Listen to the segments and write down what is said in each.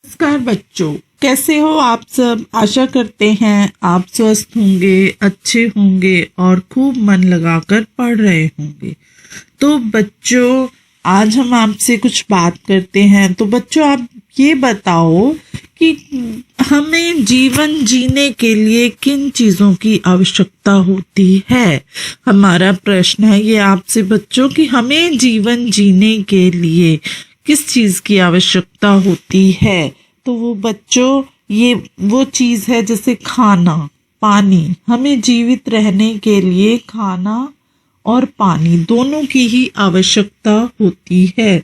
नमस्कार बच्चों, कैसे हो आप सब। आशा करते हैं आप स्वस्थ होंगे, अच्छे होंगे और खूब मन लगाकर पढ़ रहे होंगे। तो बच्चों, आज हम आपसे कुछ बात करते हैं। तो बच्चों, आप ये बताओ कि हमें जीवन जीने के लिए किन चीज़ों की आवश्यकता होती है। हमारा प्रश्न है ये आपसे बच्चों कि हमें जीवन जीने के लिए किस चीज़ की आवश्यकता होती है। तो वो बच्चों, ये वो चीज़ है जैसे खाना, पानी। हमें जीवित रहने के लिए खाना और पानी दोनों की ही आवश्यकता होती है।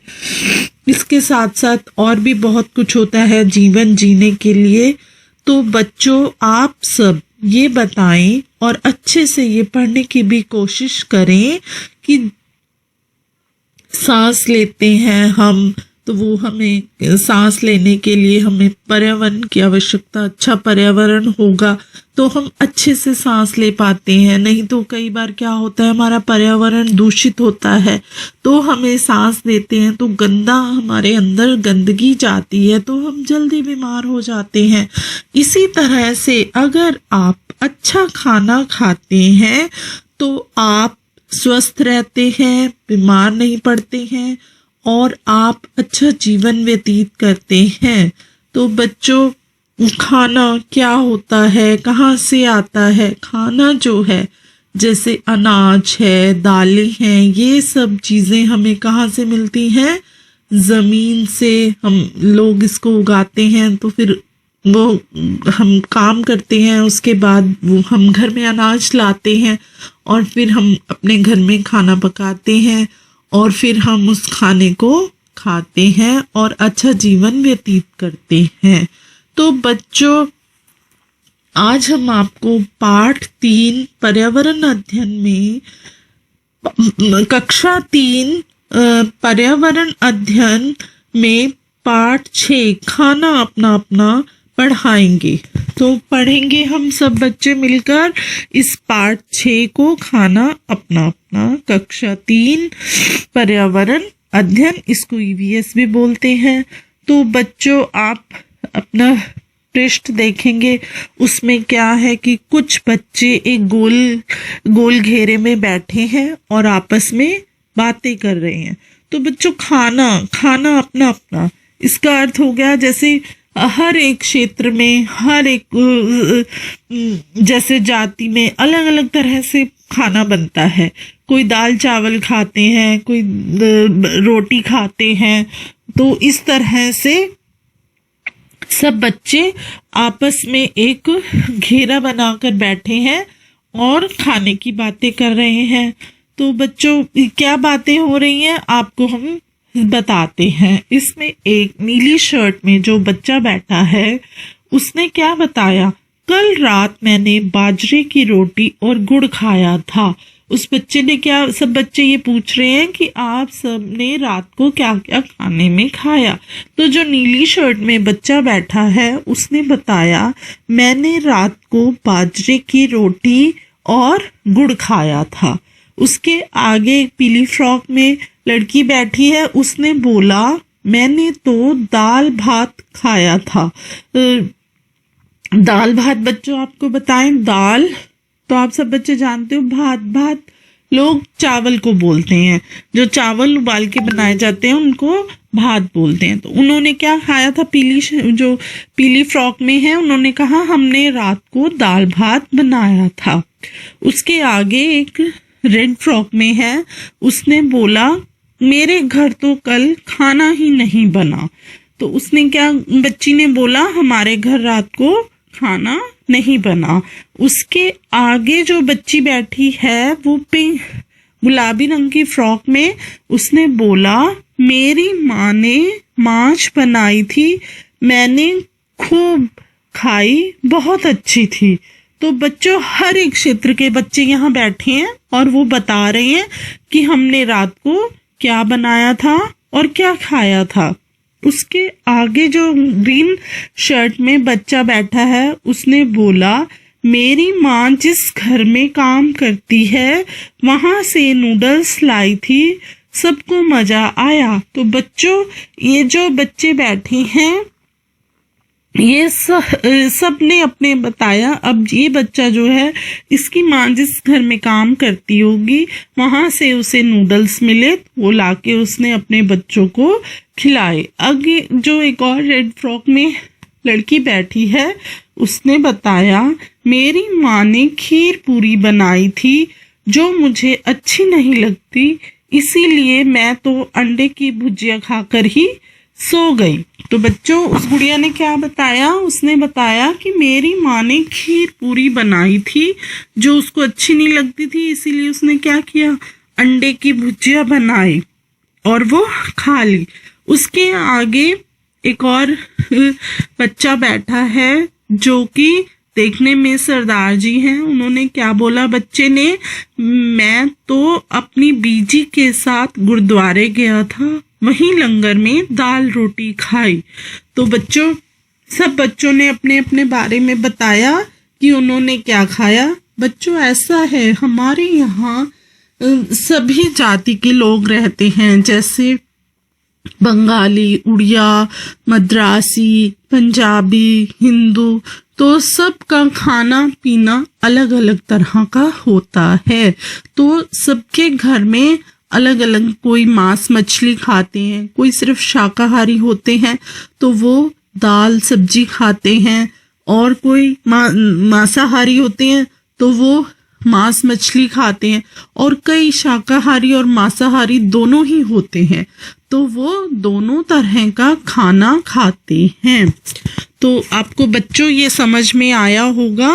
इसके साथ साथ और भी बहुत कुछ होता है जीवन जीने के लिए। तो बच्चों, आप सब ये बताएं और अच्छे से ये पढ़ने की भी कोशिश करें कि सांस लेते हैं हम, तो वो हमें सांस लेने के लिए हमें पर्यावरण की आवश्यकता। अच्छा पर्यावरण होगा तो हम अच्छे से सांस ले पाते हैं। नहीं तो कई बार क्या होता है, हमारा पर्यावरण दूषित होता है तो हमें सांस लेते हैं तो गंदा, हमारे अंदर गंदगी जाती है तो हम जल्दी बीमार हो जाते हैं। इसी तरह से अगर आप अच्छा खाना खाते हैं तो आप स्वस्थ रहते हैं, बीमार नहीं पड़ते हैं और आप अच्छा जीवन व्यतीत करते हैं। तो बच्चों, खाना क्या होता है, कहाँ से आता है। खाना जो है जैसे अनाज है, दालें हैं, ये सब चीज़ें हमें कहाँ से मिलती हैं, ज़मीन से। हम लोग इसको उगाते हैं तो फिर वो हम काम करते हैं, उसके बाद वो हम घर में अनाज लाते हैं और फिर हम अपने घर में खाना पकाते हैं और फिर हम उस खाने को खाते हैं और अच्छा जीवन व्यतीत करते हैं। तो बच्चों, आज हम आपको पाठ 3 पर्यावरण अध्ययन में कक्षा 3 पर्यावरण अध्ययन में पाठ 6 खाना अपना अपना पढ़ाएंगे। तो पढ़ेंगे हम सब बच्चे मिलकर इस पाठ 6 को, खाना अपना अपना, कक्षा 3 पर्यावरण अध्ययन। इसको ईवीएस भी बोलते हैं। तो बच्चों, आप अपना पृष्ठ देखेंगे, उसमें क्या है कि कुछ बच्चे एक गोल घेरे में बैठे हैं और आपस में बातें कर रहे हैं। तो बच्चों, खाना अपना अपना, इसका अर्थ हो गया जैसे हर एक क्षेत्र में, हर एक जैसे जाति में अलग अलग तरह से खाना बनता है। कोई दाल चावल खाते हैं, कोई रोटी खाते हैं। तो इस तरह से सब बच्चे आपस में एक घेरा बनाकर बैठे हैं और खाने की बातें कर रहे हैं। तो बच्चों, क्या बातें हो रही हैं आपको हम बताते हैं। इसमें एक नीली शर्ट में जो बच्चा बैठा है उसने क्या बताया, कल रात मैंने बाजरे की रोटी और गुड़ खाया था। उस बच्चे ने क्या, सब बच्चे ये पूछ रहे हैं कि आप सब ने रात को क्या क्या खाने में खाया। तो जो नीली शर्ट में बच्चा बैठा है उसने बताया, मैंने रात को बाजरे की रोटी और गुड़ खाया था। उसके आगे एक पीली फ्रॉक में लड़की बैठी है, उसने बोला, मैंने तो दाल भात खाया था। दाल भात बच्चों आपको बताएं, दाल तो आप सब बच्चे जानते हो, भात लोग चावल को बोलते हैं। जो चावल उबाल के बनाए जाते हैं उनको भात बोलते हैं। तो उन्होंने क्या खाया था, जो पीली फ्रॉक में है, उन्होंने कहा हमने रात को दाल भात बनाया था। उसके आगे एक रेड फ्रॉक में है, उसने बोला, मेरे घर तो कल खाना ही नहीं बना। तो उसने क्या, बच्ची ने बोला, हमारे घर रात को खाना नहीं बना। उसके आगे जो बच्ची बैठी है वो पिंक गुलाबी रंग की फ्रॉक में, उसने बोला, मेरी माँ ने माछ बनाई थी, मैंने खूब खाई, बहुत अच्छी थी। तो बच्चों, हर एक क्षेत्र के बच्चे यहाँ बैठे हैं और वो बता रहे हैं कि हमने रात को क्या बनाया था और क्या खाया था। उसके आगे जो ग्रीन शर्ट में बच्चा बैठा है उसने बोला, मेरी माँ जिस घर में काम करती है वहां से नूडल्स लाई थी, सबको मजा आया। तो बच्चों, ये जो बच्चे बैठे हैं ये सब ने अपने बताया। अब ये बच्चा जो है, इसकी माँ जिस घर में काम करती होगी वहां से उसे नूडल्स मिले, वो लाके उसने अपने बच्चों को खिलाए। आगे जो एक और रेड फ्रॉक में लड़की बैठी है, उसने बताया मेरी माँ ने खीर पूरी बनाई थी जो मुझे अच्छी नहीं लगती, इसीलिए मैं तो अंडे की भुजिया खाकर ही सो गई। तो बच्चों, उस गुड़िया ने क्या बताया? उसने बताया कि मेरी माँ ने खीर पूरी बनाई थी जो उसको अच्छी नहीं लगती थी, इसीलिए उसने क्या किया, अंडे की भुजिया बनाई और वो खा ली। उसके आगे एक और बच्चा बैठा है जो कि देखने में सरदार जी हैं। उन्होंने क्या बोला बच्चे ने? मैं तो अपनी बीजी के साथ गुरुद्वारे गया था, वहीं लंगर में दाल रोटी खाई। तो बच्चों, सब बच्चों ने अपने अपने बारे में बताया कि उन्होंने क्या खाया। बच्चों, ऐसा है हमारे यहाँ सभी जाति के लोग रहते हैं, जैसे बंगाली, उड़िया, मद्रासी, पंजाबी, हिंदू। तो सबका खाना पीना अलग अलग तरह का होता है। तो सबके घर में अलग अलग, कोई मांस मछली खाते हैं, कोई सिर्फ शाकाहारी होते हैं तो वो दाल सब्जी खाते हैं, और कोई मांसाहारी होते हैं तो वो मांस मछली खाते हैं, और कई शाकाहारी और मांसाहारी दोनों ही होते हैं तो वो दोनों तरह का खाना खाते हैं। तो आपको बच्चों ये समझ में आया होगा।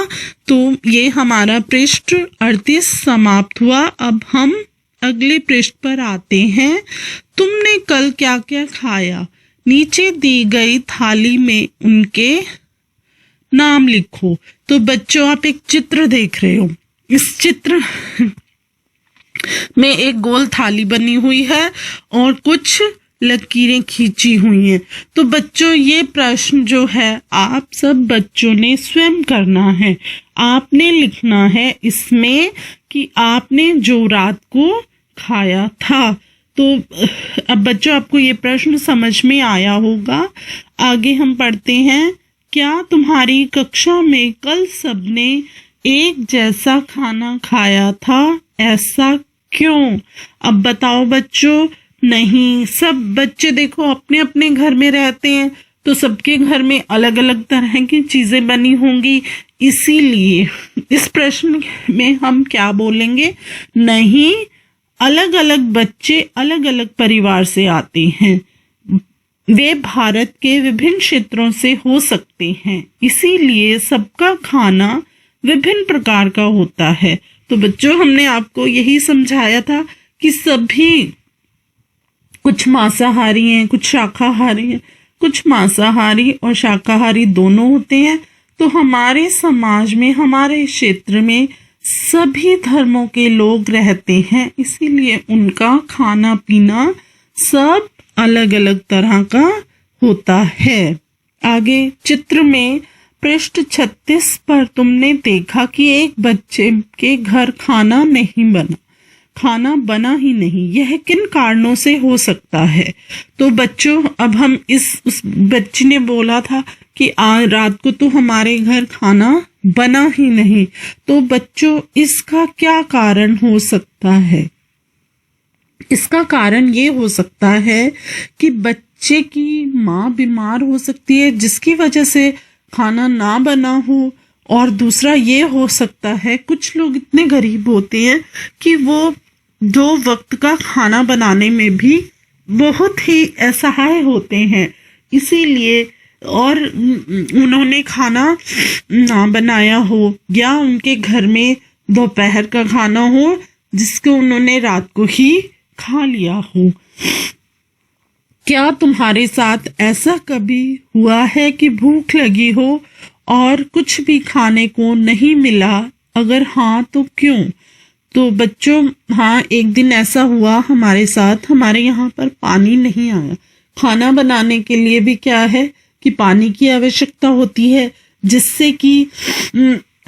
तो ये हमारा पृष्ठ 38 समाप्त हुआ। अब हम अगले पृष्ठ पर आते हैं। तुमने कल क्या क्या खाया? नीचे दी गई थाली में उनके नाम लिखो। तो बच्चों, आप एक चित्र देख रहे हो। इस चित्र में एक गोल थाली बनी हुई है और कुछ लकीरें खींची हुई हैं। तो बच्चों, ये प्रश्न जो है आप सब बच्चों ने स्वयं करना है। आपने लिखना है इसमें कि आपने जो रात को खाया था। तो अब बच्चों, आपको ये प्रश्न समझ में आया होगा। आगे हम पढ़ते हैं। क्या तुम्हारी कक्षा में कल सबने एक जैसा खाना खाया था? ऐसा क्यों? अब बताओ बच्चों। नहीं, सब बच्चे देखो अपने अपने घर में रहते हैं तो सबके घर में अलग अलग तरह की चीजें बनी होंगी, इसीलिए इस प्रश्न में हम क्या बोलेंगे? नहीं, अलग अलग बच्चे अलग अलग परिवार से आते हैं, वे भारत के विभिन्न क्षेत्रों से हो सकते हैं, इसीलिए सबका खाना विभिन्न प्रकार का होता है। तो बच्चों, हमने आपको यही समझाया था कि सभी, कुछ मांसाहारी हैं, कुछ शाकाहारी हैं, कुछ मांसाहारी और शाकाहारी दोनों होते हैं। तो हमारे समाज में, हमारे क्षेत्र में सभी धर्मों के लोग रहते हैं, इसीलिए उनका खाना पीना सब अलग अलग तरह का होता है। आगे चित्र में पृष्ठ 36 पर तुमने देखा कि एक बच्चे के घर खाना बना ही नहीं। यह किन कारणों से हो सकता है? तो बच्चों, अब हम उस बच्ची ने बोला था कि आज रात को तो हमारे घर खाना बना ही नहीं। तो बच्चों, इसका क्या कारण हो सकता है? इसका कारण ये हो सकता है कि बच्चे की माँ बीमार हो सकती है, जिसकी वजह से खाना ना बना हो। और दूसरा ये हो सकता है, कुछ लोग इतने गरीब होते हैं कि वो 2 वक्त का खाना बनाने में भी बहुत ही असहाय होते हैं, इसीलिए, और उन्होंने खाना ना बनाया हो या उनके घर में दोपहर का खाना हो जिसको उन्होंने रात को ही खा लिया हो। क्या तुम्हारे साथ ऐसा कभी हुआ है कि भूख लगी हो और कुछ भी खाने को नहीं मिला? अगर हाँ तो क्यों? तो बच्चों, हाँ, एक दिन ऐसा हुआ हमारे साथ। हमारे यहाँ पर पानी नहीं आया। खाना बनाने के लिए भी क्या है कि पानी की आवश्यकता होती है, जिससे कि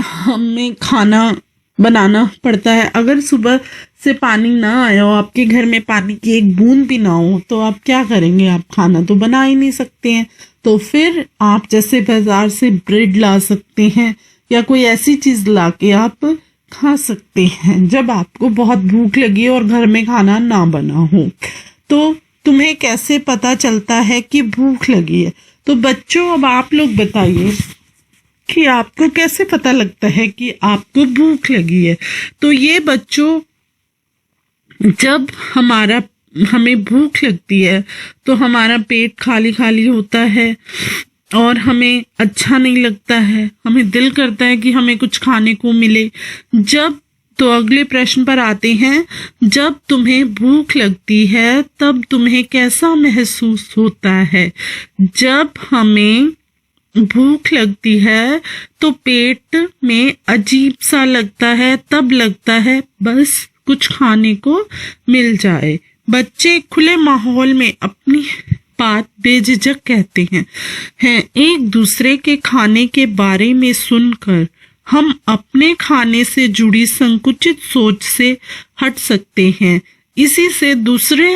हमें खाना बनाना पड़ता है। अगर सुबह से पानी ना आया हो, आपके घर में पानी की एक बूंद भी ना हो, तो आप क्या करेंगे? आप खाना तो बना ही नहीं सकते हैं। तो फिर आप जैसे बाजार से ब्रेड ला सकते हैं या कोई ऐसी चीज ला के आप खा सकते हैं जब आपको बहुत भूख लगी और घर में खाना ना बना हो। तो तुम्हें कैसे पता चलता है कि भूख लगी है? तो बच्चों, अब आप लोग बताइए कि आपको कैसे पता लगता है कि आपको भूख लगी है? तो ये बच्चों, जब हमें भूख लगती है तो हमारा पेट खाली खाली होता है और हमें अच्छा नहीं लगता है, हमें दिल करता है कि हमें कुछ खाने को मिले। तो अगले प्रश्न पर आते हैं, जब तुम्हें भूख लगती है तब तुम्हें कैसा महसूस होता है? जब हमें भूख लगती है तो पेट में अजीब सा लगता है, तब लगता है बस कुछ खाने को मिल जाए। बच्चे खुले माहौल में अपनी बात बेझिझक कहते हैं। एक दूसरे के खाने के बारे में सुनकर हम अपने खाने से जुड़ी संकुचित सोच से हट सकते हैं। इसी से दूसरे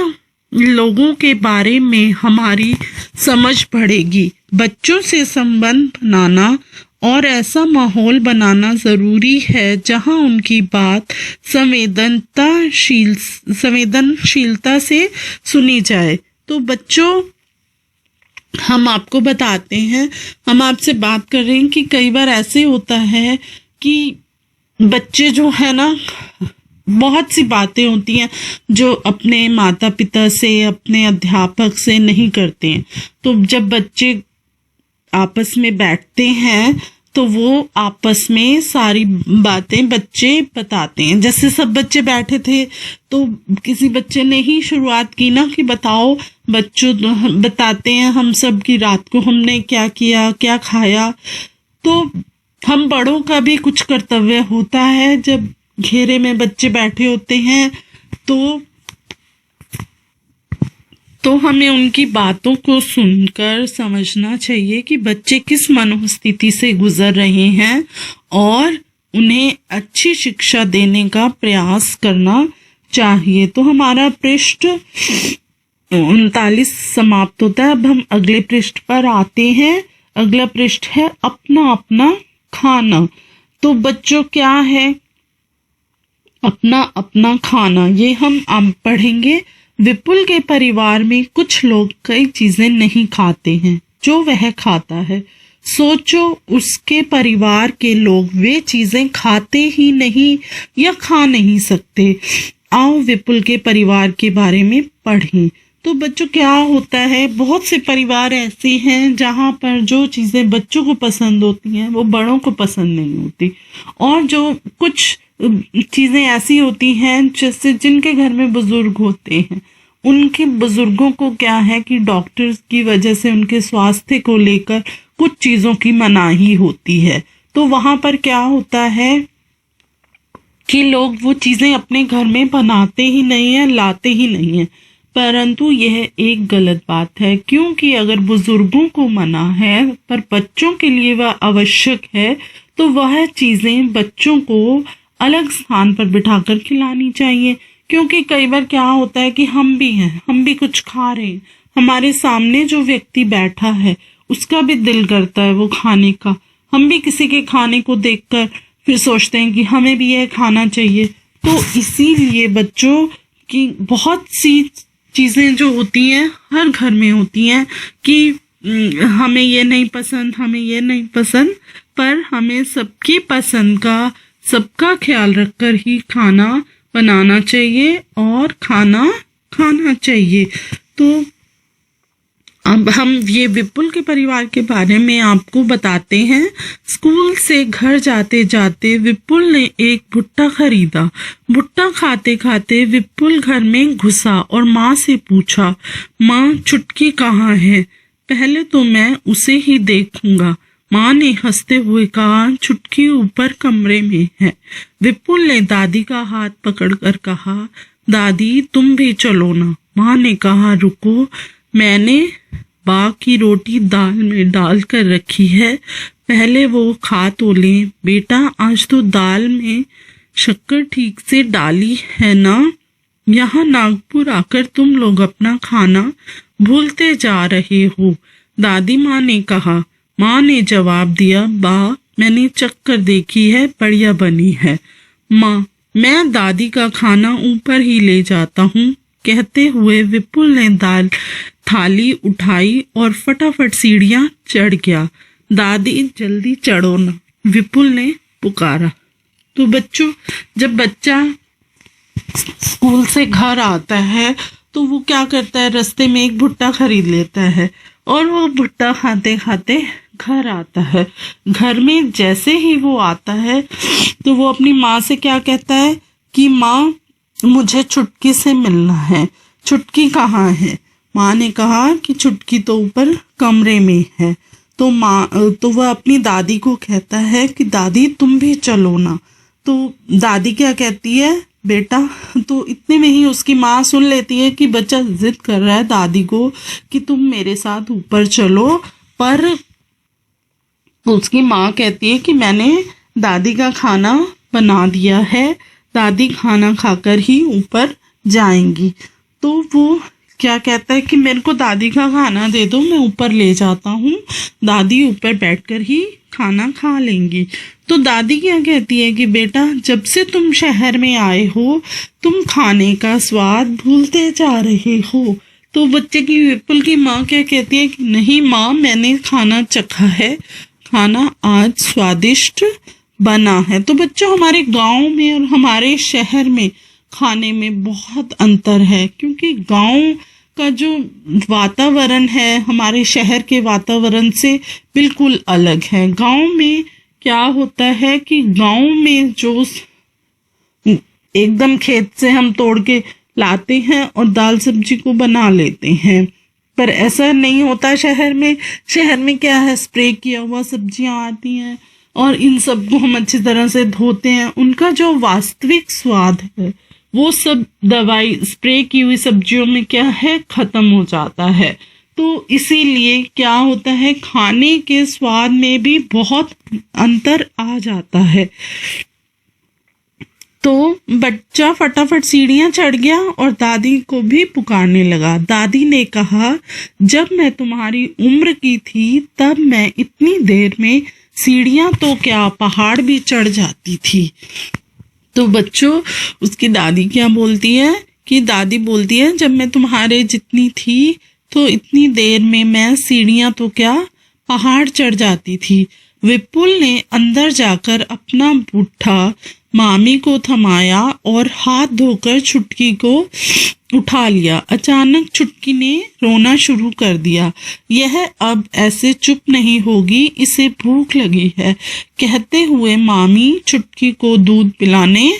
लोगों के बारे में हमारी समझ बढ़ेगी। बच्चों से संबंध बनाना और ऐसा माहौल बनाना जरूरी है जहां उनकी बात संवेदनशीलता से सुनी जाए। तो बच्चों, हम आपको बताते हैं, हम आपसे बात कर रहे हैं कि कई बार ऐसे होता है कि बच्चे जो है ना, बहुत सी बातें होती हैं जो अपने माता पिता से, अपने अध्यापक से नहीं करते हैं। तो जब बच्चे आपस में बैठते हैं तो वो आपस में सारी बातें बच्चे बताते हैं। जैसे सब बच्चे बैठे थे तो किसी बच्चे ने ही शुरुआत की ना कि बताओ, बच्चों बताते हैं हम सब की रात को हमने क्या किया, क्या खाया। तो हम बड़ों का भी कुछ कर्तव्य होता है। जब घेरे में बच्चे बैठे होते हैं तो हमें उनकी बातों को सुनकर समझना चाहिए कि बच्चे किस मनोस्थिति से गुजर रहे हैं और उन्हें अच्छी शिक्षा देने का प्रयास करना चाहिए। तो हमारा पृष्ठ 39 समाप्त होता है। अब हम अगले पृष्ठ पर आते हैं। अगला पृष्ठ है अपना अपना खाना। तो बच्चों, क्या है अपना अपना खाना? ये हम पढ़ेंगे। विपुल के परिवार में कुछ लोग कई चीजें नहीं खाते हैं जो वह खाता है। सोचो, उसके परिवार के लोग वे चीजें खाते ही नहीं या खा नहीं सकते। आओ विपुल के परिवार के बारे में पढ़ें। तो बच्चों, क्या होता है, बहुत से परिवार ऐसे हैं जहां पर जो चीजें बच्चों को पसंद होती हैं वो बड़ों को पसंद नहीं होती, और जो कुछ चीजें ऐसी होती हैं जैसे जिनके घर में बुजुर्ग होते हैं, उनके बुजुर्गों को क्या है कि डॉक्टर्स की वजह से उनके स्वास्थ्य को लेकर कुछ चीजों की मनाही होती है। तो वहां पर क्या होता है कि लोग वो चीजें अपने घर में बनाते ही नहीं है, लाते ही नहीं है। परंतु यह एक गलत बात है, क्योंकि अगर बुजुर्गों को मना है पर बच्चों के लिए वह आवश्यक है तो वह चीजें बच्चों को अलग स्थान पर बिठाकर खिलानी चाहिए। क्योंकि कई बार क्या होता है कि हम भी कुछ खा रहे हैं, हमारे सामने जो व्यक्ति बैठा है उसका भी दिल करता है वो खाने का, हम भी किसी के खाने को देखकर फिर सोचते हैं कि हमें भी यह खाना चाहिए। तो इसीलिए बच्चों की बहुत सी चीजें जो होती हैं हर घर में होती हैं कि हमें ये नहीं पसंद, हमें ये नहीं पसंद, पर हमें सबकी पसंद का, सबका ख्याल रखकर ही खाना बनाना चाहिए और खाना खाना चाहिए। तो अब हम ये विपुल के परिवार के बारे में आपको बताते हैं। स्कूल से घर जाते जाते विपुल ने एक भुट्टा खरीदा। भुट्टा खाते खाते विपुल घर में घुसा और माँ से पूछा, माँ चुटकी कहाँ है? पहले तो मैं उसे ही देखूंगा। माँ ने हंसते हुए कहा, चुटकी ऊपर कमरे में है। विपुल ने दादी का हाथ पकड़कर कहा, दादी तुम भी चलो ना। माँ ने कहा, रुको, मैंने बाग की रोटी दाल में डाल कर रखी है, पहले वो खा तो लें। बेटा, आज तो दाल में शक्कर ठीक से डाली है ना? यहाँ नागपुर आकर तुम लोग अपना खाना भूलते जा रहे हो, दादी माँ ने कहा। माँ ने जवाब दिया, बा मैंने चक्कर देखी है, बढ़िया बनी है। माँ, मैं दादी का खाना ऊपर ही ले जाता हूँ। कहते हुए विपुल ने दाल थाली उठाई और फटाफट सीढ़ियां चढ़ गया। दादी जल्दी चढ़ो ना, विपुल ने पुकारा। तो बच्चों, जब बच्चा स्कूल से घर आता है तो वो क्या करता है, रास्ते में एक भुट्टा खरीद लेता है और वो भुट्टा खाते खाते घर आता है। घर में जैसे ही वो आता है तो वो अपनी माँ से क्या कहता है कि माँ, मुझे चुटकी से मिलना है। चुटकी कहाँ है? माँ ने कहा कि चुटकी तो ऊपर कमरे में है। तो वह अपनी दादी को कहता है कि दादी तुम भी चलो ना। तो दादी क्या कहती है, बेटा, तो इतने में ही उसकी माँ सुन लेती है कि बच्चा जिद कर रहा है दादी को कि तुम मेरे साथ ऊपर चलो, पर उसकी माँ कहती है कि मैंने दादी का खाना बना दिया है, दादी खाना खाकर ही ऊपर जाएंगी। तो वो क्या कहता है कि मेरे को दादी का खाना दे दो, मैं ऊपर ले जाता हूँ, दादी ऊपर बैठकर ही खाना खा लेंगी। तो दादी क्या कहती है कि बेटा, जब से तुम शहर में आए हो तुम खाने का स्वाद भूलते जा रहे हो। तो बच्चे की, विपुल की माँ क्या कहती है कि नहीं माँ, मैंने खाना चखा है, खाना आज स्वादिष्ट बना है। तो बच्चों, हमारे गांव में और हमारे शहर में खाने में बहुत अंतर है, क्योंकि गांव का जो वातावरण है हमारे शहर के वातावरण से बिल्कुल अलग है। गांव में क्या होता है कि गांव में जो एकदम खेत से हम तोड़ के लाते हैं और दाल सब्जी को बना लेते हैं, पर ऐसा नहीं होता शहर में। शहर में क्या है, स्प्रे किया हुआ सब्जियां आती हैं और इन सबको हम अच्छी तरह से धोते हैं। उनका जो वास्तविक स्वाद है वो सब दवाई स्प्रे की हुई सब्जियों में क्या है, खत्म हो जाता है। तो इसीलिए क्या होता है, खाने के स्वाद में भी बहुत अंतर आ जाता है। तो बच्चा फटाफट सीढ़ियां चढ़ गया और दादी को भी पुकारने लगा। दादी ने कहा, जब मैं तुम्हारी उम्र की थी तब मैं इतनी देर में सीढ़ियां तो क्या पहाड़ भी चढ़ जाती थी। तो बच्चों, उसकी दादी क्या बोलती है कि दादी बोलती है, जब मैं तुम्हारे जितनी थी तो इतनी देर में मैं सीढ़ियां तो क्या पहाड़ चढ़ जाती थी। विपुल ने अंदर जाकर अपना बूढ़ा मामी को थमाया और हाथ धोकर चुटकी को उठा लिया। अचानक चुटकी ने रोना शुरू कर दिया। यह अब ऐसे चुप नहीं होगी, इसे भूख लगी है, कहते हुए मामी चुटकी को दूध पिलाने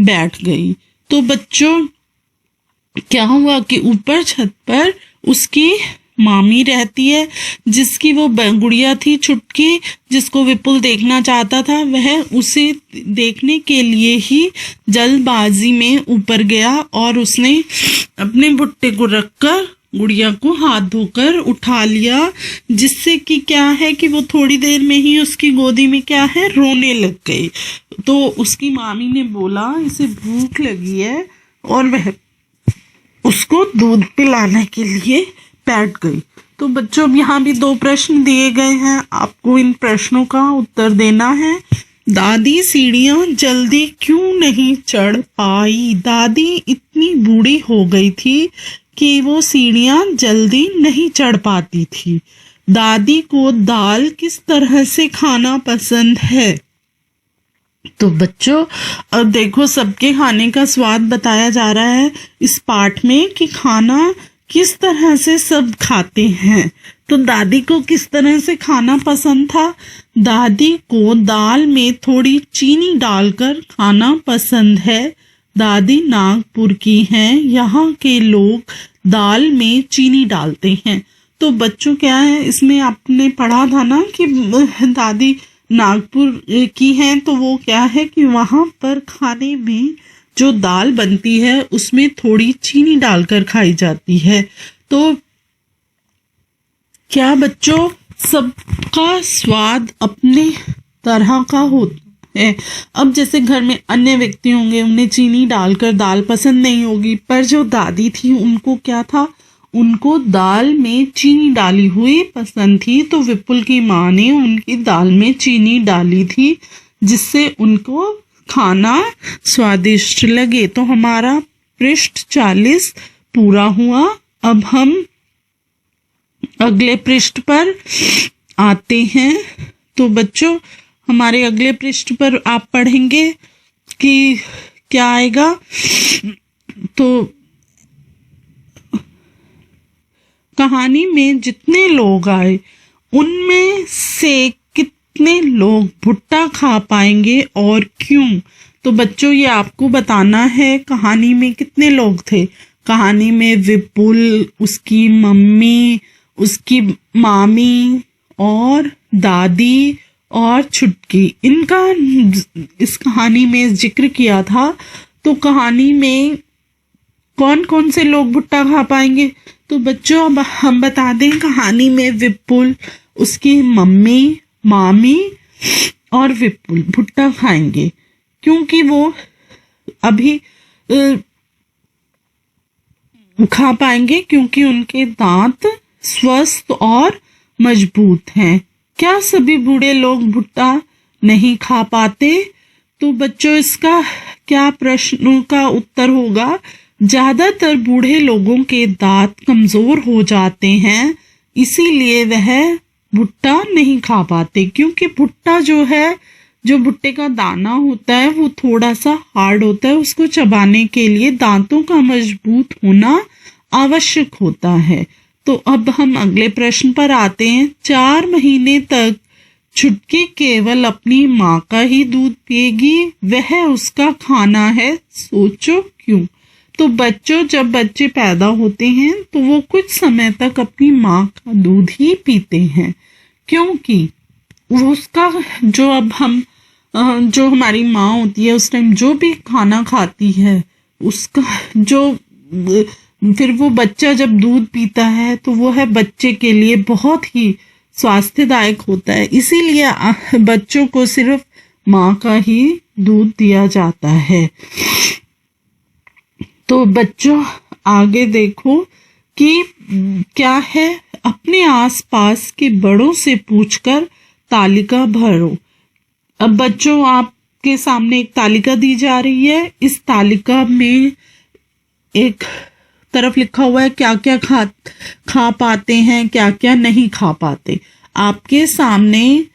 बैठ गई। तो बच्चों, क्या हुआ कि ऊपर छत पर उसकी मामी रहती है, जिसकी वो गुड़िया थी चुटकी, जिसको विपुल देखना चाहता था। वह उसे देखने के लिए ही जल्दबाजी में ऊपर गया और उसने अपने भुट्टे को रखकर गुड़िया को हाथ धोकर उठा लिया, जिससे कि क्या है कि वो थोड़ी देर में ही उसकी गोदी में क्या है, रोने लग गई। तो उसकी मामी ने बोला, इसे भूख लगी है, और वह उसको दूध पिलाने के लिए बैठ गई। तो बच्चों, अब यहाँ भी 2 प्रश्न दिए गए हैं, आपको इन प्रश्नों का उत्तर देना है। दादी सीढ़ियां जल्दी क्यों नहीं चढ़ पाई? दादी इतनी बूढ़ी हो गई थी कि वो सीढ़ियां जल्दी नहीं चढ़ पाती थी। दादी को दाल किस तरह से खाना पसंद है? तो बच्चों, अब देखो, सबके खाने का स्वाद बताया जा रहा है इस पाठ में कि खाना किस तरह से सब खाते हैं। तो दादी को किस तरह से खाना पसंद था? दादी को दाल में थोड़ी चीनी डालकर खाना पसंद है। दादी नागपुर की हैं, यहाँ के लोग दाल में चीनी डालते हैं। तो बच्चों, क्या है, इसमें आपने पढ़ा था ना कि दादी नागपुर की हैं, तो वो क्या है कि वहां पर खाने में जो दाल बनती है उसमें थोड़ी चीनी डालकर खाई जाती है। तो क्या बच्चों, सबका स्वाद अपने तरह का है। अब जैसे घर में अन्य व्यक्ति होंगे, उन्हें चीनी डालकर दाल पसंद नहीं होगी, पर जो दादी थी उनको क्या था, उनको दाल में चीनी डाली हुई पसंद थी, तो विपुल की माँ ने उनकी दाल में चीनी डाली थी जिससे उनको खाना स्वादिष्ट लगे। तो हमारा पृष्ठ 40 पूरा हुआ। अब हम अगले पृष्ठ पर आते हैं। तो बच्चों, हमारे अगले पृष्ठ पर आप पढ़ेंगे कि क्या आएगा। तो कहानी में जितने लोग आए उनमें से कितने लोग भुट्टा खा पाएंगे और क्यों। तो बच्चों, ये आपको बताना है कहानी में कितने लोग थे। कहानी में विपुल, उसकी मम्मी, उसकी मामी और दादी और छुटकी, इनका इस कहानी में जिक्र किया था। तो कहानी में कौन कौन से लोग भुट्टा खा पाएंगे। तो बच्चों, अब हम बता दें, कहानी में विपुल, उसकी मम्मी, मामी और विपुल भुट्टा खाएंगे क्योंकि वो अभी खा पाएंगे क्योंकि उनके दांत स्वस्थ और मजबूत हैं। क्या सभी बूढ़े लोग भुट्टा नहीं खा पाते। तो बच्चों, इसका क्या प्रश्न का उत्तर होगा, ज्यादातर बूढ़े लोगों के दांत कमजोर हो जाते हैं, इसीलिए वह भुट्टा नहीं खा पाते। क्योंकि भुट्टा जो है, जो भुट्टे का दाना होता है, वो थोड़ा सा हार्ड होता है, उसको चबाने के लिए दांतों का मजबूत होना आवश्यक होता है। तो अब हम अगले प्रश्न पर आते हैं। 4 महीने तक छुटकी केवल अपनी माँ का ही दूध पिएगी, वह उसका खाना है, सोचो क्यों। तो बच्चों, जब बच्चे पैदा होते हैं तो वो कुछ समय तक अपनी माँ का दूध ही पीते हैं, क्योंकि वो उसका जो अब हम जो हमारी माँ होती है उस टाइम जो भी खाना खाती है उसका जो फिर वो बच्चा जब दूध पीता है तो वो है बच्चे के लिए बहुत ही स्वास्थ्यदायक होता है। इसीलिए बच्चों को सिर्फ माँ का ही दूध दिया जाता है। तो बच्चों, आगे देखो कि क्या है। अपने आसपास के बड़ों से पूछकर तालिका भरो। अब बच्चों, आपके सामने एक तालिका दी जा रही है। इस तालिका में एक तरफ लिखा हुआ है क्या क्या खा पाते हैं, क्या क्या नहीं खा पाते। आपके सामने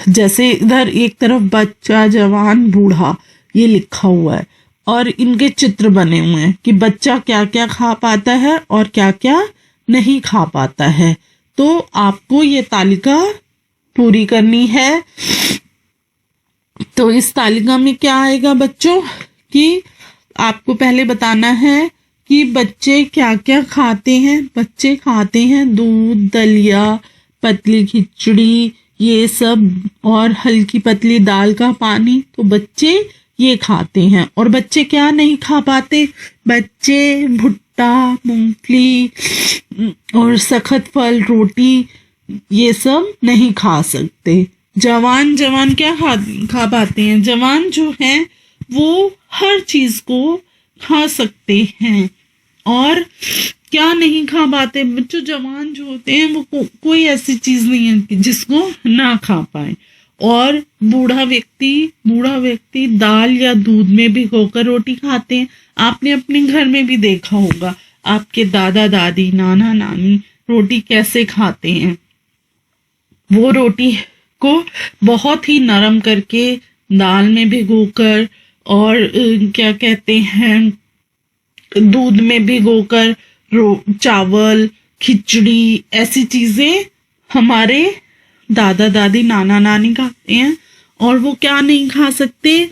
जैसे इधर एक तरफ बच्चा, जवान, बूढ़ा, ये लिखा हुआ है और इनके चित्र बने हुए हैं कि बच्चा क्या क्या खा पाता है और क्या क्या नहीं खा पाता है। तो आपको ये तालिका पूरी करनी है। तो इस तालिका में क्या आएगा बच्चों कि आपको पहले बताना है कि बच्चे क्या क्या खाते हैं। बच्चे खाते हैं दूध, दलिया, पतली खिचड़ी, ये सब, और हल्की पतली दाल का पानी। तो बच्चे ये खाते हैं। और बच्चे क्या नहीं खा पाते। बच्चे भुट्टा, मूंगफली और सखत फल, रोटी, ये सब नहीं खा सकते। जवान क्या खा पाते हैं। जवान जो हैं वो हर चीज को खा सकते हैं। और क्या नहीं खा पाते बच्चों। जवान जो होते हैं वो कोई ऐसी चीज नहीं है जिसको ना खा पाए। और बूढ़ा व्यक्ति दाल या दूध में भिगोकर रोटी खाते हैं। आपने अपने घर में भी देखा होगा, आपके दादा दादी, नाना नानी रोटी कैसे खाते हैं। वो रोटी को बहुत ही नरम करके दाल में भिगोकर और क्या कहते हैं दूध में भिगोकर चावल, खिचड़ी, ऐसी चीजें हमारे दादा दादी, नाना नानी खाते हैं। और वो क्या नहीं खा सकते,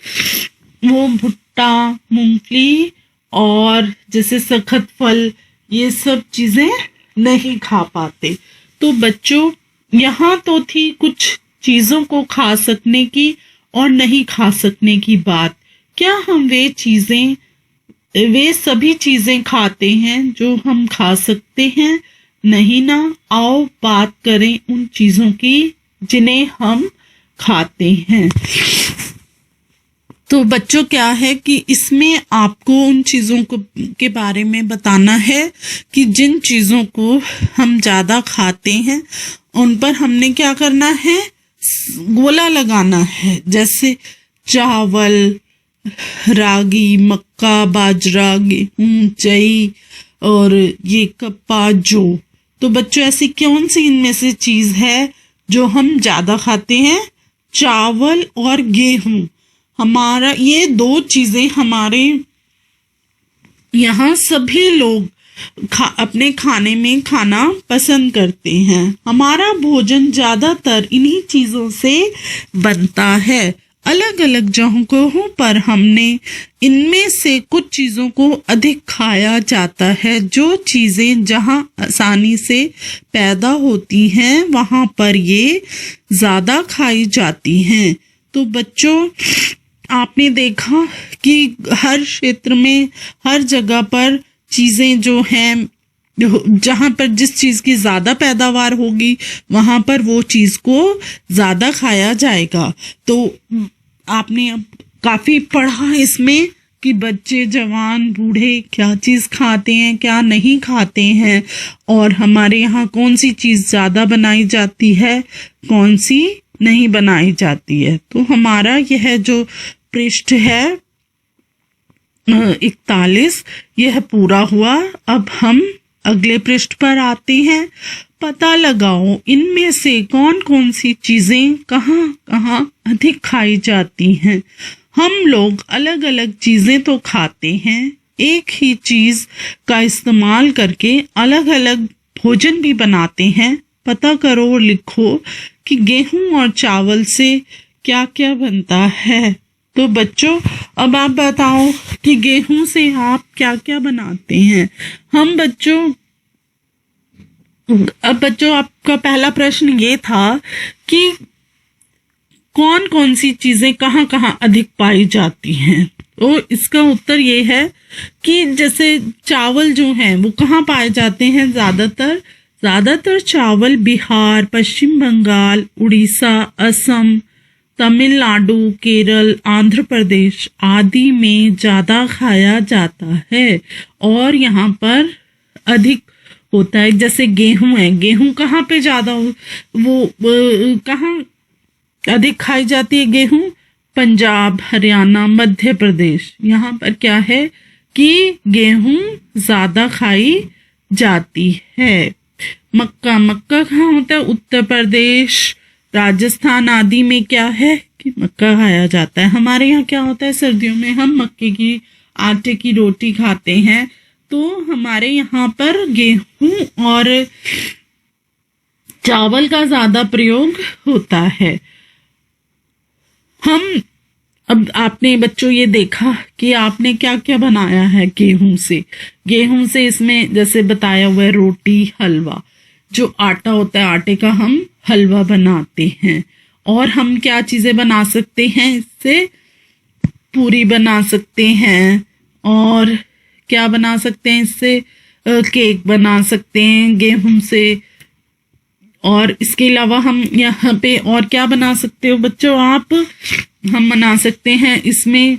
वो भुट्टा, मूंगफली और जैसे सखत फल, ये सब चीजें नहीं खा पाते। तो बच्चों, यहाँ तो थी कुछ चीजों को खा सकने की और नहीं खा सकने की बात। क्या हम वे सभी चीजें खाते हैं जो हम खा सकते हैं? नहीं ना। आओ बात करें उन चीजों की जिन्हें हम खाते हैं। तो बच्चों क्या है कि इसमें आपको उन चीज़ों को के बारे में बताना है कि जिन चीज़ों को हम ज़्यादा खाते हैं उन पर हमने क्या करना है, गोला लगाना है। जैसे चावल, रागी, मक्का, बाजरा, गेहूं, जई और ये कपा, जौ। तो बच्चों ऐसी कौन सी इनमें से चीज है जो हम ज्यादा खाते हैं? चावल और गेहूं। हमारा ये दो चीजें हमारे यहाँ सभी लोग अपने खाने में खाना पसंद करते हैं। हमारा भोजन ज्यादातर इन्हीं चीजों से बनता है। अलग अलग जगहों पर हमने इनमें से कुछ चीजों को अधिक खाया जाता है। जो चीजें जहां आसानी से पैदा होती हैं वहां पर ये ज्यादा खाई जाती हैं। तो बच्चों आपने देखा कि हर क्षेत्र में, हर जगह पर चीजें जो हैं, जहां पर जिस चीज की ज्यादा पैदावार होगी वहां पर वो चीज को ज्यादा खाया जाएगा। तो आपने अब काफी पढ़ा इसमें कि बच्चे, जवान, बूढ़े क्या चीज खाते हैं, क्या नहीं खाते हैं, और हमारे यहाँ कौन सी चीज ज्यादा बनाई जाती है, कौन सी नहीं बनाई जाती है। तो हमारा यह जो पृष्ठ है 41 यह पूरा हुआ। अब हम अगले पृष्ठ पर आते हैं। पता लगाओ इनमें से कौन कौन सी चीजें कहाँ कहाँ अधिक खाई जाती हैं। हम लोग अलग अलग चीजें तो खाते हैं, एक ही चीज का इस्तेमाल करके अलग अलग भोजन भी बनाते हैं। पता करो और लिखो कि गेहूं और चावल से क्या क्या बनता है। तो बच्चों अब आप बताओ कि गेहूं से आप क्या क्या बनाते हैं। अब बच्चों आपका पहला प्रश्न ये था कि कौन कौन सी चीजें कहाँ कहाँ अधिक पाई जाती हैं। तो इसका उत्तर ये है कि जैसे चावल जो हैं वो कहाँ पाए जाते हैं ज्यादातर चावल बिहार, पश्चिम बंगाल, उड़ीसा, असम, तमिलनाडु, केरल, आंध्र प्रदेश आदि में ज्यादा खाया जाता है और यहाँ पर अधिक होता है। जैसे गेहूं है, गेहूं कहाँ पे ज्यादा कहाँ अधिक खाई जाती है गेहूं? पंजाब, हरियाणा, मध्य प्रदेश, यहाँ पर क्या है कि गेहूं ज्यादा खाई जाती है। मक्का कहाँ होता है? उत्तर प्रदेश, राजस्थान आदि में क्या है कि मक्का खाया जाता है। हमारे यहाँ क्या होता है, सर्दियों में हम मक्के की आटे की रोटी खाते हैं। तो हमारे यहाँ पर गेहूं और चावल का ज्यादा प्रयोग होता है। अब आपने बच्चों ये देखा कि आपने क्या क्या बनाया है गेहूं से इसमें जैसे बताया हुआ है रोटी, हलवा, जो आटा होता है आटे का हम हलवा बनाते हैं। और हम क्या चीजें बना सकते हैं इससे? पूरी बना सकते हैं। और क्या बना सकते हैं इससे? केक बना सकते हैं गेहूं से। और इसके अलावा हम यहाँ पे और क्या बना सकते हो बच्चों आप? हम बना सकते हैं इसमें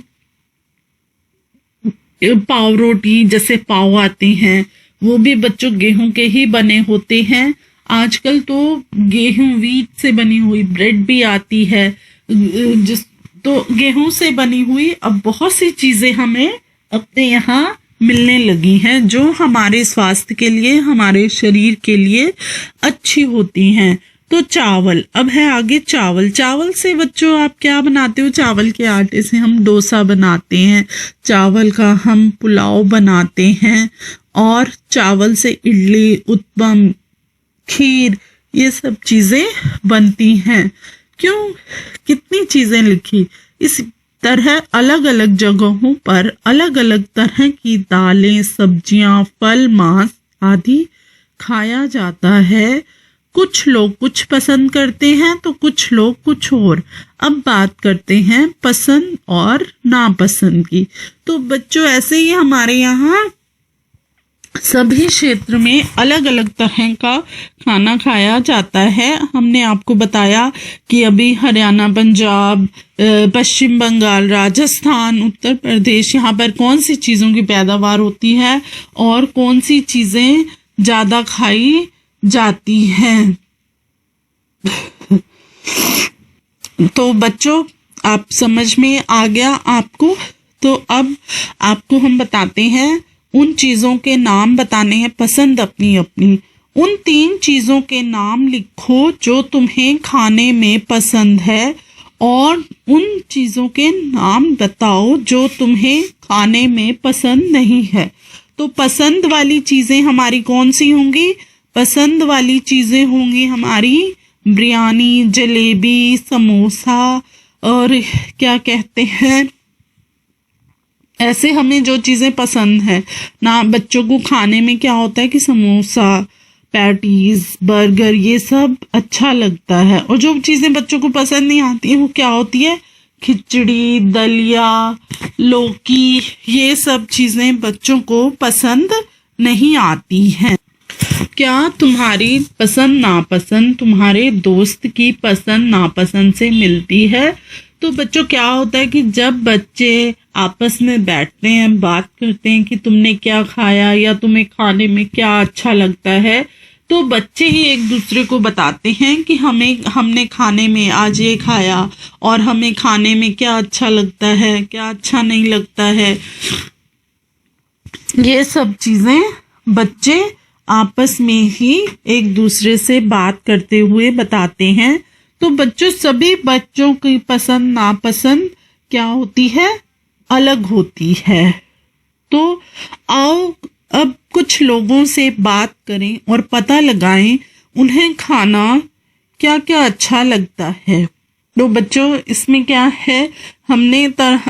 पाव रोटी, जैसे पाव आते हैं वो भी बच्चों गेहूं के ही बने होते हैं। आजकल तो गेहूं व्हीट से बनी हुई ब्रेड भी आती है। तो गेहूं से बनी हुई अब बहुत सी चीजें हमें अपने यहाँ मिलने लगी हैं जो हमारे स्वास्थ्य के लिए, हमारे शरीर के लिए अच्छी होती हैं। तो चावल, अब है आगे चावल से बच्चों आप क्या बनाते हो? चावल के आटे से हम डोसा बनाते हैं, चावल का हम पुलाव बनाते हैं, और चावल से इडली, उत्पम, खीर, ये सब चीजें बनती हैं। क्यों? कितनी चीजें लिखी। इस तरह अलग अलग जगहों पर अलग अलग तरह की दालें, सब्जियां, फल, मांस आदि खाया जाता है। कुछ लोग कुछ पसंद करते हैं तो कुछ लोग कुछ और। अब बात करते हैं पसंद और नापसंद की। तो बच्चों ऐसे ही हमारे यहाँ सभी क्षेत्र में अलग अलग तरह का खाना खाया जाता है। हमने आपको बताया कि अभी हरियाणा, पंजाब, पश्चिम बंगाल, राजस्थान, उत्तर प्रदेश, यहाँ पर कौन सी चीज़ों की पैदावार होती है और कौन सी चीज़ें ज़्यादा खाई जाती हैं। तो बच्चों, आप समझ में आ गया आपको। तो अब आपको हम बताते हैं, उन चीज़ों के नाम बताने हैं, पसंद अपनी अपनी। उन 3 चीज़ों के नाम लिखो जो तुम्हें खाने में पसंद है, और उन चीज़ों के नाम बताओ जो तुम्हें खाने में पसंद नहीं है। तो पसंद वाली चीज़ें हमारी कौन सी होंगी? पसंद वाली चीज़ें होंगी हमारी बिरयानी, जलेबी, समोसा, और क्या कहते हैं, ऐसे हमें जो चीज़ें पसंद है ना। बच्चों को खाने में क्या होता है कि समोसा, पैटीज, बर्गर, ये सब अच्छा लगता है। और जो चीज़ें बच्चों को पसंद नहीं आती हैं वो क्या होती है? खिचड़ी, दलिया, लौकी, ये सब चीज़ें बच्चों को पसंद नहीं आती हैं। क्या तुम्हारी पसंद नापसंद तुम्हारे दोस्त की पसंद नापसंद से मिलती है? तो बच्चों, क्या होता है कि जब बच्चे आपस में बैठते हैं, बात करते हैं कि तुमने क्या खाया या तुम्हें खाने में क्या अच्छा लगता है, तो बच्चे ही एक दूसरे को बताते हैं कि हमने खाने में आज ये खाया और हमें खाने में क्या अच्छा लगता है, क्या अच्छा नहीं लगता है। ये सब चीज़ें बच्चे आपस में ही एक दूसरे से बात करते हुए बताते हैं। तो बच्चों, सभी बच्चों की पसंद नापसंद क्या होती है? अलग होती है। तो आओ अब कुछ लोगों से बात करें और पता लगाएं उन्हें खाना क्या क्या अच्छा लगता है। तो बच्चों, इसमें क्या है, हमने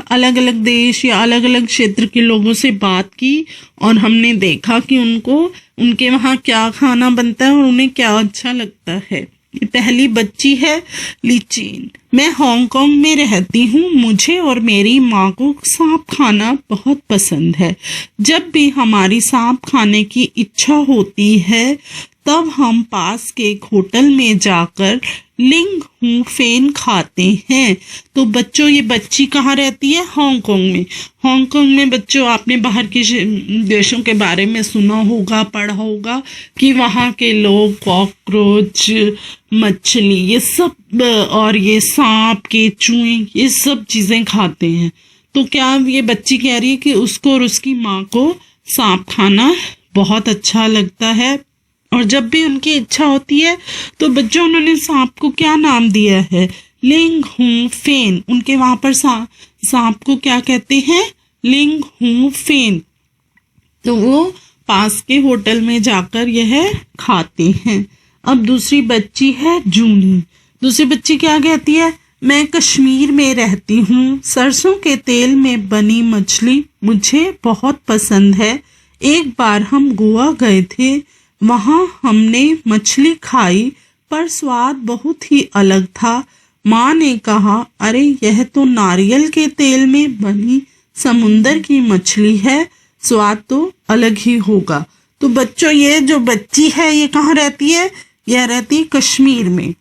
अलग अलग देश या अलग अलग क्षेत्र के लोगों से बात की और हमने देखा कि उनके वहाँ क्या खाना बनता है और उन्हें क्या अच्छा लगता है। पहली बच्ची है लीचीन। मैं हांगकांग में रहती हूँ। मुझे और मेरी माँ को सांप खाना बहुत पसंद है। जब भी हमारी सांप खाने की इच्छा होती है तब हम पास के एक होटल में जाकर लिंग हूँ फेन खाते हैं। तो बच्चों, ये बच्ची कहाँ रहती है? हांगकांग में। हांगकांग में बच्चों, आपने बाहर के देशों के बारे में सुना होगा, पढ़ा होगा कि वहाँ के लोग कॉकरोच, मछली, ये सब, और ये सांप, केचुए, ये सब चीज़ें खाते हैं। तो क्या ये बच्ची कह रही है कि उसको और उसकी माँ को सांप खाना बहुत अच्छा लगता है, और जब भी उनकी इच्छा होती है तो बच्चों उन्होंने सांप को क्या नाम दिया है? लिंग हूँ फेन। उनके वहां पर सांप को क्या कहते हैं? लिंग हूँ फेन। तो वो पास के होटल में जाकर यह खाते हैं। अब दूसरी बच्ची है जूनी। दूसरी बच्ची क्या कहती है? मैं कश्मीर में रहती हूँ। सरसों के तेल में बनी मछली मुझे बहुत पसंद है। एक बार हम गोवा गए थे, वहाँ हमने मछली खाई पर स्वाद बहुत ही अलग था। माँ ने कहा, अरे यह तो नारियल के तेल में बनी समुंदर की मछली है, स्वाद तो अलग ही होगा। तो बच्चों, ये जो बच्ची है ये कहाँ रहती है? यह रहती है कश्मीर में।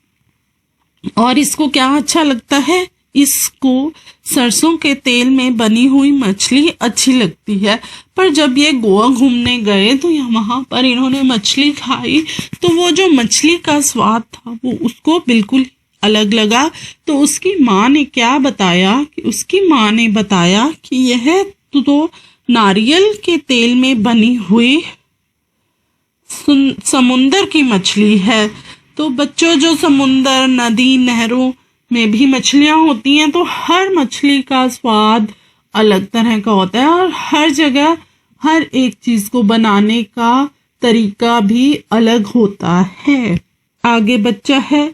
और इसको क्या अच्छा लगता है? इसको सरसों के तेल में बनी हुई मछली अच्छी लगती है। पर जब ये गोवा घूमने गए तो वहाँ पर इन्होंने मछली खाई तो वो जो मछली का स्वाद था वो उसको बिल्कुल अलग लगा। तो उसकी माँ ने क्या बताया कि यह तो नारियल के तेल में बनी हुई समुंदर की मछली है। तो बच्चों, जो समुंदर, नदी, नहरों में भी मछलियां होती हैं तो हर मछली का स्वाद अलग तरह का होता है और हर जगह हर एक चीज को बनाने का तरीका भी अलग होता है। आगे बच्चा है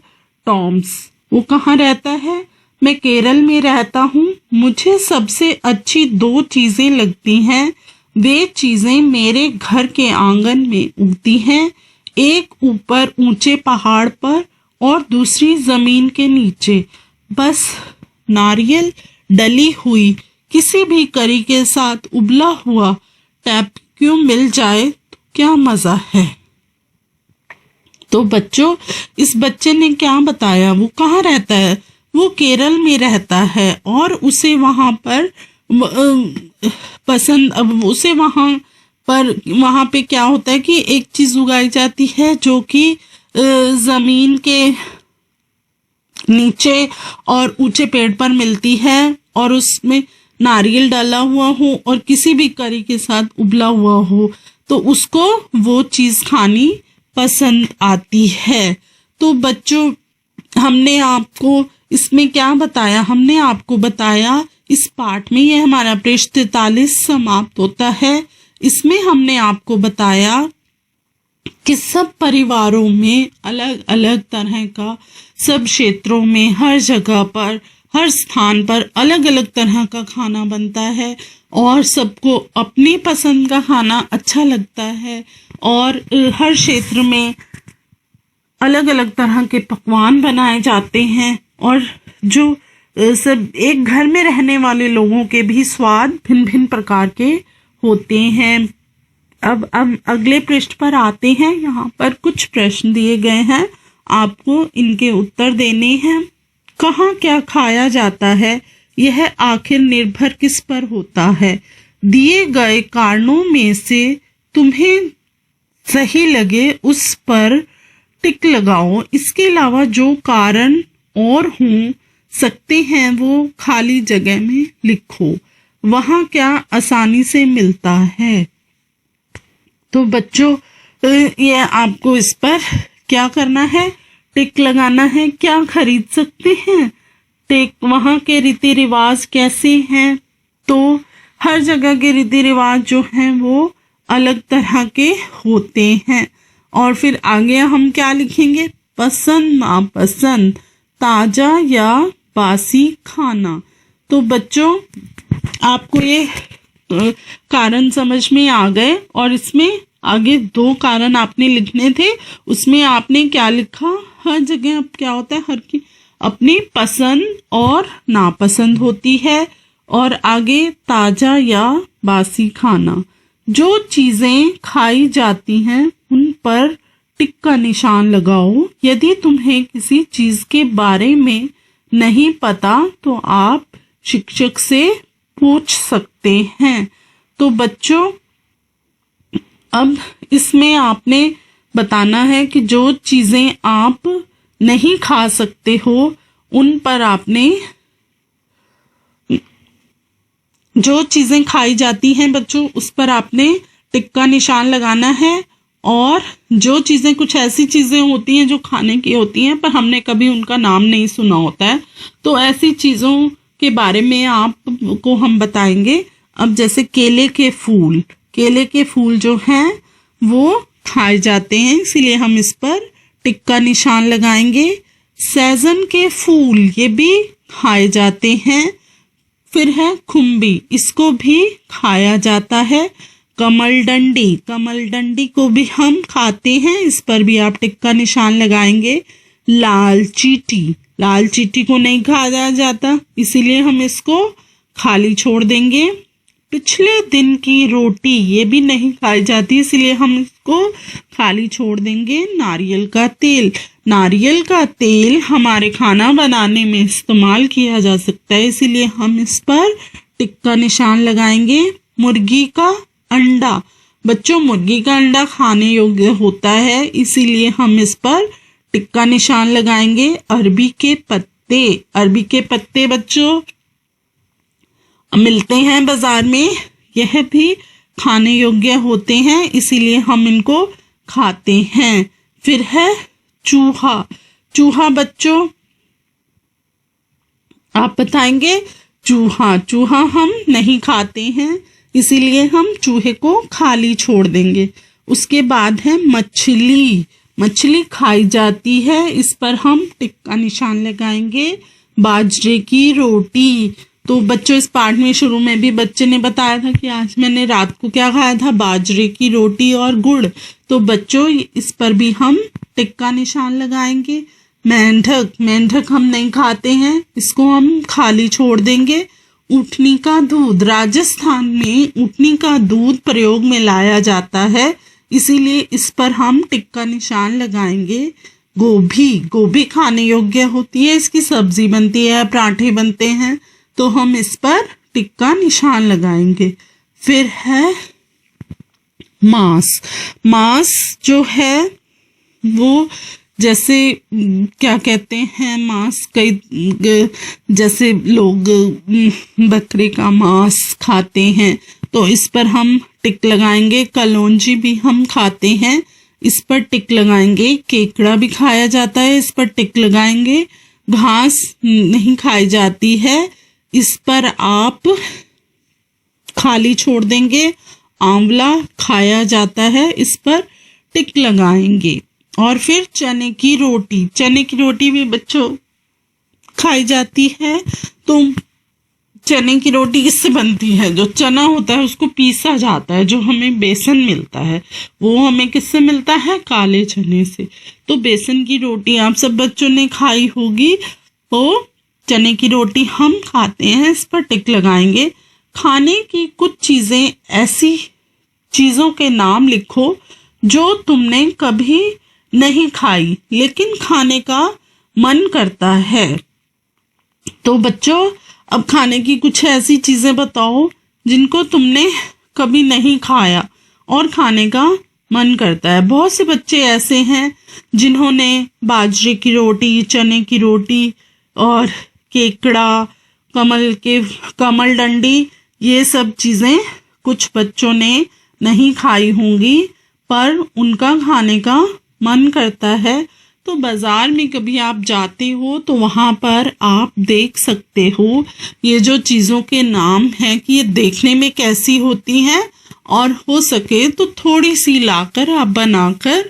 टॉम्स। वो कहाँ रहता है? मैं केरल में रहता हूँ। मुझे सबसे अच्छी 2 चीजें लगती हैं। वे चीजें मेरे घर के आंगन में उगती हैं, एक ऊपर ऊंचे पहाड़ पर और दूसरी जमीन के नीचे। बस नारियल डली हुई किसी भी करी के साथ उबला हुआ टैप्क्यू मिल जाए क्या मजा है। तो बच्चों, इस बच्चे ने क्या बताया, वो कहाँ रहता है, वो केरल में रहता है और उसे वहां पर उसे वहां पे क्या होता है कि एक चीज उगाई जाती है जो कि जमीन के नीचे और ऊंचे पेड़ पर मिलती है और उसमें नारियल डाला हुआ हो और किसी भी करी के साथ उबला हुआ हो, तो उसको वो चीज खानी पसंद आती है। तो बच्चों, हमने आपको इसमें क्या बताया, हमने आपको बताया इस पाठ में, ये हमारा पृष्ठ 43 समाप्त होता है। इसमें हमने आपको बताया कि सब परिवारों में अलग अलग तरह का, सब क्षेत्रों में, हर जगह पर, हर स्थान पर अलग अलग तरह का खाना बनता है और सबको अपनी पसंद का खाना अच्छा लगता है और हर क्षेत्र में अलग अलग तरह के पकवान बनाए जाते हैं और जो सब एक घर में रहने वाले लोगों के भी स्वाद भिन्न भिन्न प्रकार के होते हैं। अब अगले पृष्ठ पर आते हैं। यहाँ पर कुछ प्रश्न दिए गए हैं, आपको इनके उत्तर देने हैं। कहाँ क्या खाया जाता है, यह आखिर निर्भर किस पर होता है। दिए गए कारणों में से तुम्हें सही लगे उस पर टिक लगाओ। इसके अलावा जो कारण और हो सकते हैं वो खाली जगह में लिखो। वहाँ क्या आसानी से मिलता है। तो बच्चों, ये आपको इस पर क्या करना है, टिक लगाना है। क्या खरीद सकते हैं, टिक। वहाँ के रीति रिवाज कैसे हैं, तो हर जगह के रीति रिवाज जो हैं वो अलग तरह के होते हैं। और फिर आगे हम क्या लिखेंगे, पसंद नापसंद, ताजा या बासी खाना। तो बच्चों, आपको ये कारण समझ में आ गए और इसमें आगे 2 कारण आपने लिखने थे, उसमें आपने क्या लिखा, हर जगह अब क्या होता है, हर की अपनी पसंद और नापसंद होती है। और आगे ताजा या बासी खाना, जो चीजें खाई जाती हैं उन पर टिक का निशान लगाओ। यदि तुम्हें किसी चीज के बारे में नहीं पता तो आप शिक्षक से पूछ सकते हैं। तो बच्चों, अब इसमें आपने बताना है कि जो चीजें आप नहीं खा सकते हो उन पर आपने, जो चीजें खाई जाती हैं बच्चों उस पर आपने टिक का निशान लगाना है। और जो चीजें, कुछ ऐसी चीजें होती हैं जो खाने की होती हैं पर हमने कभी उनका नाम नहीं सुना होता है, तो ऐसी चीजों के बारे में आपको हम बताएंगे। अब जैसे केले के फूल जो हैं वो खाए जाते हैं, इसीलिए हम इस पर टिक का निशान लगाएंगे। सहजन के फूल, ये भी खाए जाते हैं। फिर है खुम्बी, इसको भी खाया जाता है। कमल डंडी को भी हम खाते हैं, इस पर भी आप टिक का निशान लगाएंगे। लाल चींटी को नहीं खाया जाता, इसीलिए हम इसको खाली छोड़ देंगे। पिछले दिन की रोटी, ये भी नहीं खाई जाती, इसलिए हम इसको खाली छोड़ देंगे। नारियल का तेल हमारे खाना बनाने में इस्तेमाल किया जा सकता है, इसीलिए हम इस पर टिक का निशान लगाएंगे। मुर्गी का अंडा, बच्चों मुर्गी का अंडा खाने योग्य होता है, इसीलिए हम इस पर टिक का निशान लगाएंगे। अरबी के पत्ते बच्चों मिलते हैं बाजार में, यह भी खाने योग्य होते हैं, इसीलिए हम इनको खाते हैं। फिर है चूहा बच्चों, आप बताएंगे। चूहा हम नहीं खाते हैं, इसीलिए हम चूहे को खाली छोड़ देंगे। उसके बाद है मछली खाई जाती है, इस पर हम टिक का निशान लगाएंगे। बाजरे की रोटी, तो बच्चों इस पाठ में शुरू में भी बच्चे ने बताया था कि आज मैंने रात को क्या खाया था, बाजरे की रोटी और गुड़। तो बच्चों इस पर भी हम टिक का निशान लगाएंगे। मेंढक हम नहीं खाते हैं, इसको हम खाली छोड़ देंगे। ऊँटनी का दूध, राजस्थान में ऊँटनी का दूध प्रयोग में लाया जाता है, इसीलिए इस पर हम टिक का निशान लगाएंगे। गोभी खाने योग्य होती है, इसकी सब्जी बनती है, पराठे बनते हैं, तो हम इस पर टिक का निशान लगाएंगे। फिर है मांस जो है वो जैसे क्या कहते हैं, मांस कई जैसे लोग बकरे का मांस खाते हैं, तो इस पर हम टिक लगाएंगे। कलौंजी भी हम खाते हैं, इस पर टिक लगाएंगे। केकड़ा भी खाया जाता है, इस पर टिक लगाएंगे। घास नहीं खाई जाती है, इस पर आप खाली छोड़ देंगे। आंवला खाया जाता है, इस पर टिक लगाएंगे। और फिर चने की रोटी भी बच्चों खाई जाती है। तो चने की रोटी किससे बनती है? जो चना होता है उसको पीसा जाता है, जो हमें बेसन मिलता है वो हमें किससे मिलता है? काले चने से। तो बेसन की रोटी आप सब बच्चों ने खाई होगी। तो चने की रोटी हम खाते हैं, इस पर टिक लगाएंगे। खाने की कुछ चीजें, ऐसी चीजों के नाम लिखो जो तुमने कभी नहीं खाई लेकिन खाने का मन करता है। तो बच्चों अब खाने की कुछ ऐसी चीजें बताओ जिनको तुमने कभी नहीं खाया और खाने का मन करता है। बहुत से बच्चे ऐसे हैं जिन्होंने बाजरे की रोटी, चने की रोटी और केकड़ा, कमल डंडी, ये सब चीजें कुछ बच्चों ने नहीं खाई होंगी, पर उनका खाने का मन करता है। तो बाजार में कभी आप जाते हो तो वहां पर आप देख सकते हो ये जो चीजों के नाम हैं कि ये देखने में कैसी होती हैं, और हो सके तो थोड़ी सी लाकर आप बनाकर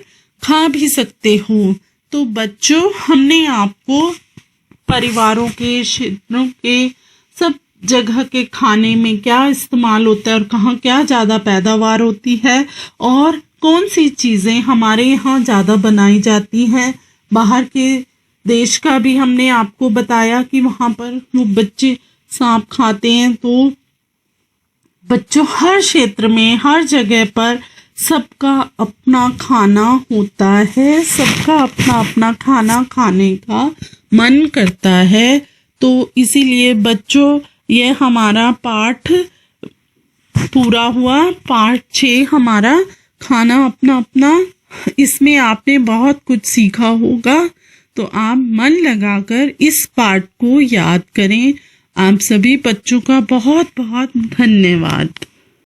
खा भी सकते हो। तो बच्चों हमने आपको परिवारों के, क्षेत्रों के, सब जगह के खाने में क्या इस्तेमाल होता है और कहाँ क्या ज़्यादा पैदावार होती है और कौन सी चीज़ें हमारे यहाँ ज़्यादा बनाई जाती हैं। बाहर के देश का भी हमने आपको बताया कि वहाँ पर वो बच्चे सांप खाते हैं। तो बच्चों हर क्षेत्र में, हर जगह पर सबका अपना खाना होता है, सबका अपना अपना खाना खाने का मन करता है। तो इसीलिए बच्चों ये हमारा पाठ पूरा हुआ, पाठ 6 हमारा खाना अपना अपना। इसमें आपने बहुत कुछ सीखा होगा, तो आप मन लगाकर इस पाठ को याद करें। आप सभी बच्चों का बहुत बहुत धन्यवाद।